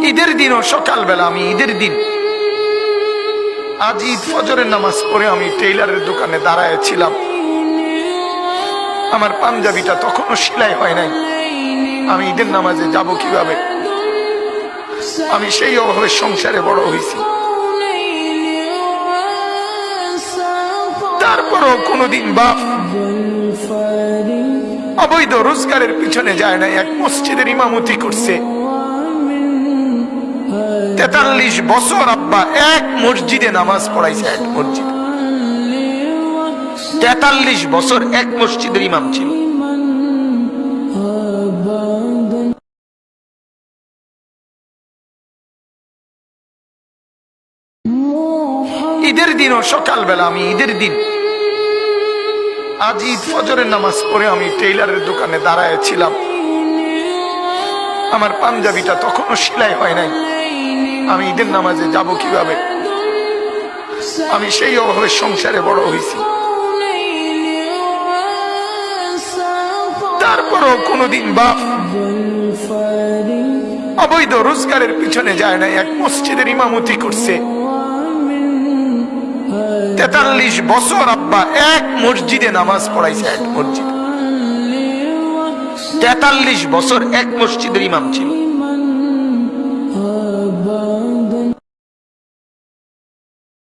ঈদের দিনও সকালবেলা, আমি ঈদের দিন আজ ঈদ ফজরের নামাজ পড়ে আমি টেইলারের দোকানে দাঁড়ায় ছিলাম। আমার পাঞ্জাবিটা তখনও সেলাই হয় নাই। আমি ঈদের নামাজে যাব কিভাবে? আমি সেই অভাবে সংসারে বড় হয়েছি। তারপরও কোনোদিন বাপ অবৈধ রোজগারের পিছনে যায় না। এক মসজিদের ইমামতি করছে 43 বছর। আব্বা এক মসজিদে নামাজ পড়াইছে, এক মসজিদ 43 বছর এক মসজিদের ইমাম ছিল। ঈদের দিনও সকালবেলা, আমি ঈদের দিন আজ ঈদ ফজরের নামাজ পড়ে আমি টেইলারের দোকানে দাঁড়ায় ছিলাম। আমার পাঞ্জাবিটা তখনও সেলাই হয় নাই। আমি ঈদের নামাজে যাব কিভাবে? আমি সেই অভাবে সংসারে বড় হয়েছি। তারপরও কোনোদিন বাপ অবৈধ রোজগারের পিছনে যায় না। এক মসজিদের ইমামতি করছে 43 বছর। আব্বা এক মসজিদে নামাজ পড়াইছে, এক মসজিদ 43 বছর এক মসজিদের ইমাম ছিল।